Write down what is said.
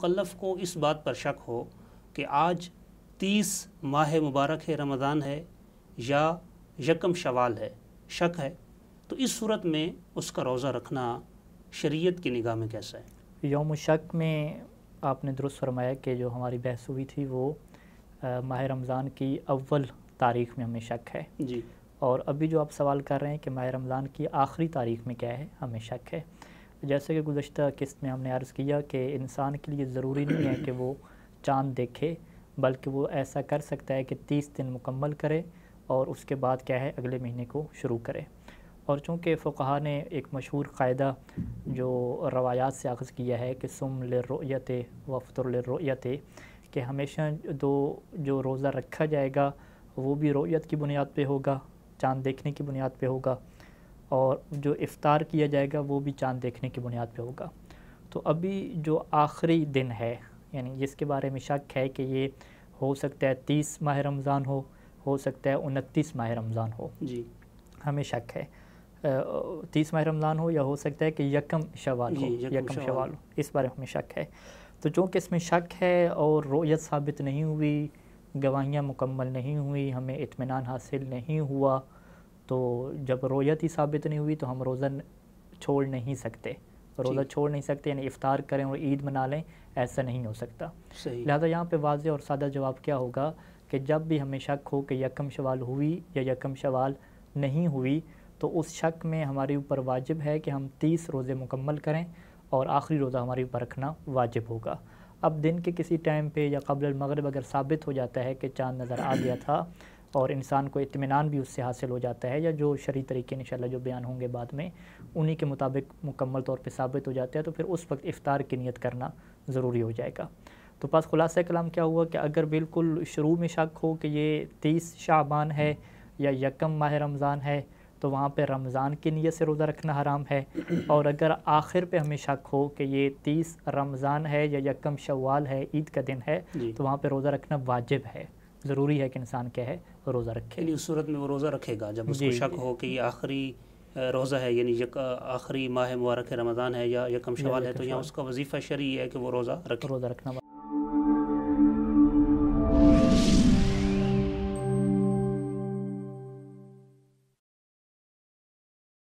مکلف کو اس بات پر شک ہو کہ آج 30 ماہ مبارک ہے، رمضان ہے، یا یکم شوال ہے، شک ہے، تو اس صورت میں اس کا روزہ رکھنا شریعت کی نگاہ میں کیسا ہے؟ یوم شک میں آپ نے درست فرمایا کہ جو ہماری بحث ہوئی تھی وہ ماہ رمضان کی اول تاریخ میں ہمیں شک ہے، جی، اور ابھی جو آپ سوال کر رہے ہیں کہ ماہ رمضان کی آخری تاریخ میں کیا ہے، ہمیں شک ہے۔ جیسے کہ گزشتہ قسط میں ہم نے عرض کیا کہ انسان کے لیے ضروری نہیں ہے کہ وہ چاند دیکھے، بلکہ وہ ایسا کر سکتا ہے کہ 30 دن مکمل کرے اور اس کے بعد کیا ہے اگلے مہینے کو شروع کرے۔ اور چونکہ فقہا نے ایک مشہور قاعدہ جو روایات سے اخذ کیا ہے کہ سم للرؤیت وافطر للرؤیت، کہ ہمیشہ جو روزہ رکھا جائے گا وہ بھی رؤیت کی بنیاد پہ ہوگا، چاند دیکھنے کی بنیاد پہ ہوگا، اور جو افطار کیا جائے گا وہ بھی چاند دیکھنے کی بنیاد پہ ہوگا۔ تو ابھی جو آخری دن ہے، یعنی جس کے بارے میں شک ہے کہ یہ ہو سکتا ہے 30 ماہ رمضان ہو سکتا ہے 29 ماہ رمضان ہو، جی، ہمیں شک ہے 30 ماہ رمضان ہو، یا ہو سکتا ہے کہ یکم شوال ہو، یکم شوال ہو، اس بارے میں ہمیں شک ہے۔ تو چونکہ اس میں شک ہے اور رؤیت ثابت نہیں ہوئی، گواہیاں مکمل نہیں ہوئی، ہمیں اطمینان حاصل نہیں ہوا، تو جب رؤیت ہی ثابت نہیں ہوئی تو ہم روزہ چھوڑ نہیں سکتے، یعنی افطار کریں اور عید منا لیں، ایسا نہیں ہو سکتا۔ صحیح۔ لہذا یہاں پہ واضح اور سادہ جواب کیا ہوگا کہ جب بھی ہمیں شک ہو کہ یکم شوال ہوئی یا یکم شوال نہیں ہوئی، تو اس شک میں ہمارے اوپر واجب ہے کہ ہم 30 روزے مکمل کریں، اور آخری روزہ ہمارے اوپر رکھنا واجب ہوگا۔ اب دن کے کسی ٹائم پہ یا قبل المغرب اگر ثابت ہو جاتا ہے کہ چاند نظر آ گیا تھا، اور انسان کو اطمینان بھی اس سے حاصل ہو جاتا ہے، یا جو شرعی طریقے انشاءاللہ جو بیان ہوں گے بعد میں انہی کے مطابق مکمل طور پہ ثابت ہو جاتا ہے، تو پھر اس وقت افطار کی نیت کرنا ضروری ہو جائے گا۔ تو پس خلاصہ کلام کیا ہوا کہ اگر بالکل شروع میں شک ہو کہ یہ 30 شعبان ہے یا یکم ماہ رمضان ہے، تو وہاں پہ رمضان کی نیت سے روزہ رکھنا حرام ہے، اور اگر آخر پہ ہمیں شک ہو کہ یہ 30 رمضان ہے یا یکم شوال ہے، عید کا دن ہے، تو وہاں پہ روزہ رکھنا واجب ہے، ضروری ہے کہ انسان کیا ہے روزہ رکھے۔ یعنی اس صورت میں وہ روزہ رکھے گا جب اس کو شک ہو کہ یہ آخری روزہ ہے، یعنی آخری ماہ مبارک رمضان ہے یا یکم شوال ہے، تو یہاں اس کا وظیفہ شرعی ہے کہ وہ روزہ رکھے۔